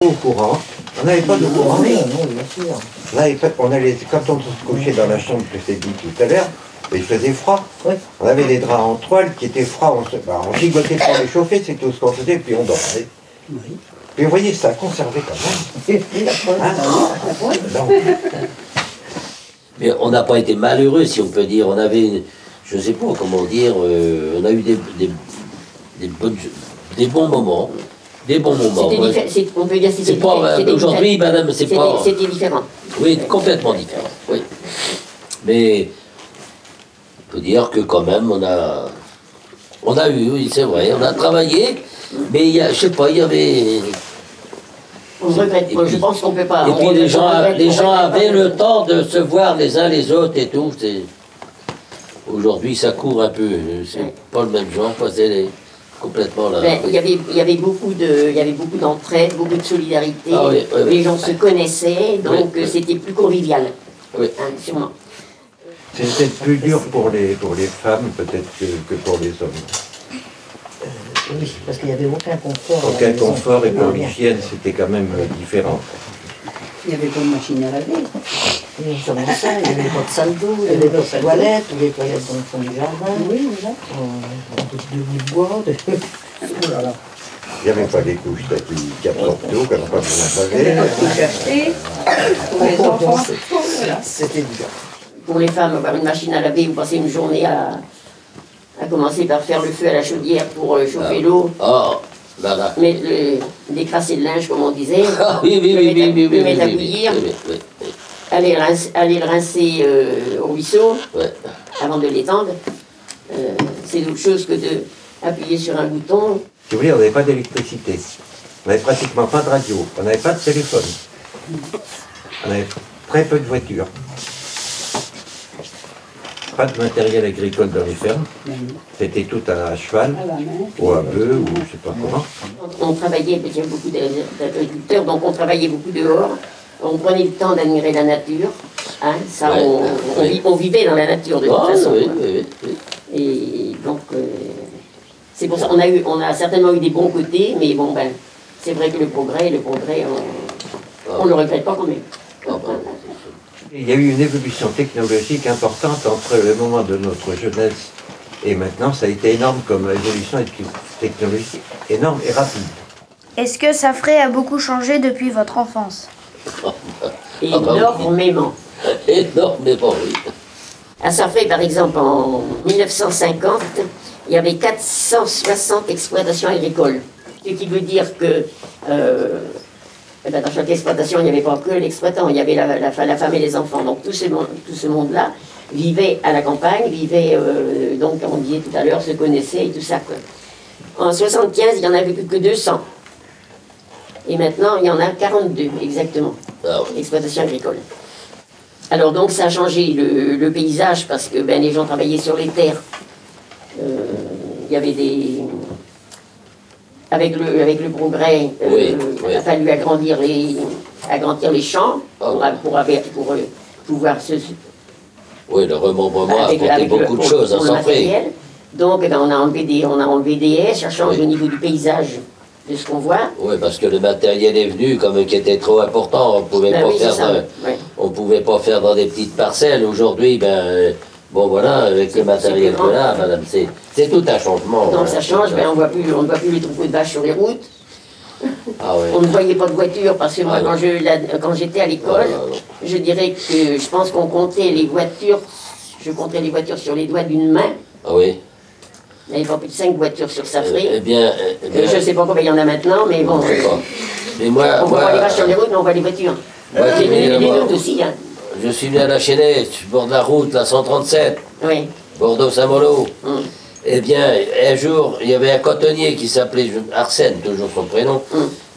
Au courant, on n'avait pas de courant. Non, bien sûr. Là, quand on se couchait dans la chambre que je t'ai dit tout à l'heure, il faisait froid. Oui. On avait des draps en toile qui étaient froids. On gigotait pour les chauffer, c'est tout ce qu'on faisait, puis on dormait. Oui. Puis vous voyez, ça a conservé quand même. Non. Mais on n'a pas été malheureux, si on peut dire. On avait, je ne sais pas comment dire, on a eu des bons moments. Des bons moments. On peut dire que c'était aujourd'hui, madame, c'est pas... C'était différent. Oui, complètement différent, oui. Mais on peut dire que quand même, on a eu, oui, c'est vrai, on a travaillé, mais je sais pas, il y avait... On regrette pas, je pense qu'on peut pas... Et puis les gens avaient le temps de se voir les uns les autres et tout. Aujourd'hui, ça court un peu, c'est pas le même genre, c'est complètement là. Il y avait beaucoup d'entraide, beaucoup de solidarité. Ah, oui, oui, les gens se connaissaient, donc c'était plus convivial. Oui. Hein, sûrement. C'est peut-être plus dur pour les femmes, peut-être, que pour les hommes. Oui, parce qu'il n'y avait aucun confort. Aucun confort, et pour l'hygiène, c'était quand même différent. Il n'y avait pas de machine à laver. Oui, comme ça, il n'y avait pas de salle d'eau, il n'y avait pas de toilettes, ou les toilettes dans le fond du jardin. Oui, voilà. De bouts de bois. Oh là là. Il n'y avait pas des couches qui absorbent l'eau, qu'on n'a pas besoin de laver. Pour les enfants, voilà. C'était dur. Pour les femmes, avoir une machine à laver, vous passez une journée à commencer par faire le feu à la chaudière pour chauffer l'eau. Oh, là, là. Mais décrasser le linge, comme on disait. Ah, oui, le mettre à bouillir. Aller le rincer au ruisseau, avant de l'étendre. C'est autre chose que d'appuyer sur un bouton. Si vous voulez, on n'avait pas d'électricité. On n'avait pratiquement pas de radio. On n'avait pas de téléphone. On avait très peu de voitures. Pas de matériel agricole dans les fermes. C'était tout à cheval, ou à bœuf, ou je ne sais pas comment. On travaillait, il y avait beaucoup d'agriculteurs, donc on travaillait beaucoup dehors. On prenait le temps d'admirer la nature. Hein, ça, on vivait dans la nature de toute façon. Et donc, c'est pour ça qu'on a certainement eu des bons côtés, mais bon, ben, c'est vrai que le progrès, on ne le regrette pas quand même. Il y a eu une évolution technologique importante entre le moment de notre jeunesse et maintenant. Ça a été énorme comme évolution technologique, énorme et rapide. Est-ce que Saffré a beaucoup changé depuis votre enfance? Énormément. Énormément, oui. À Saffré, par exemple, en 1950, il y avait 460 exploitations agricoles. Ce qui veut dire que dans chaque exploitation, il n'y avait pas que l'exploitant, il y avait la femme et les enfants. Donc tout ce monde-là vivait à la campagne, vivait, donc comme on disait tout à l'heure, se connaissait et tout ça, quoi. En 75, il n'y en avait que 200. Et maintenant, il y en a 42, exactement, exploitations agricoles. Alors donc, ça a changé le paysage, parce que les gens travaillaient sur les terres. Il y avait des... Avec le progrès, il a fallu agrandir les champs pour pouvoir se... Oui, le remembrement a apporté beaucoup de choses à Saffré. Donc, on a enlevé des haies, ça change au niveau du paysage de ce qu'on voit. Oui, parce que le matériel est venu, comme qui était trop important, on pouvait pas faire dans des petites parcelles. Aujourd'hui, bon voilà, avec le matériel que là, madame, c'est tout un changement. Donc ça change, on ne voit plus les troupeaux de vaches sur les routes. Ah, ouais. On ne voyait pas de voitures, parce que moi, quand j'étais à l'école, je dirais que je pense qu'on comptait les voitures, sur les doigts d'une main. Ah oui. Il n'y avait pas plus de 5 voitures sur Saffré. Eh bien, je ne sais pas combien il y en a maintenant, mais bon. Mais moi, on voit les vaches sur les routes, mais on voit les voitures. Les nôtres aussi. Hein. Je suis né à la Chênaie, bord de la route, la 137, Bordeaux-Saint-Malo. Eh bien, un jour, il y avait un cotonnier qui s'appelait Arsène, toujours son prénom.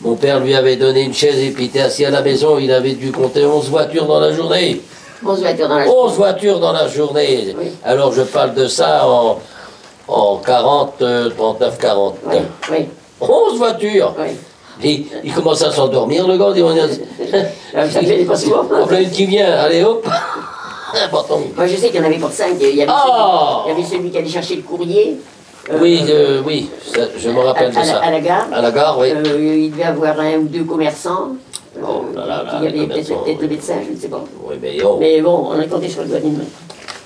Mon père lui avait donné une chaise et puis il était assis à la maison, il avait dû compter 11 voitures dans la journée. 11 voitures dans la journée. 11 voitures dans la journée. Oui. Alors je parle de ça en 39, 40. Oui. 11 voitures. Oui. Il commence à s'endormir, le gars. Ça fait pas souvent. En plein qui vient, allez hop. Moi je sais qu'il y en avait pour 5. Il y avait celui qui allait chercher le courrier. Oui, oui, je me rappelle de ça. À la gare. À la gare, oui. Il devait y avoir 1 ou 2 commerçants. Oh là là là, Il y avait commerçants, peut-être le oui. médecin, je ne sais pas. Oui, mais oh. Mais bon, on est compté sur le doigt d'une main.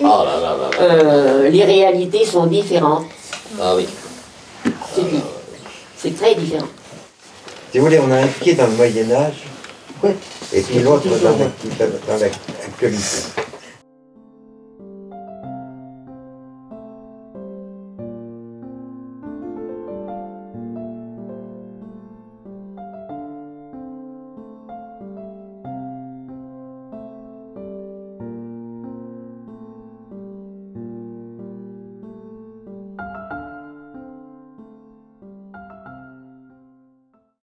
Oh là là là là. Les réalités sont différentes. Ah oui. C'est tout. C'est très différent. Si vous voulez, on a un pied dans le Moyen-Âge Ouais. et puis l'autre dans l'actualité.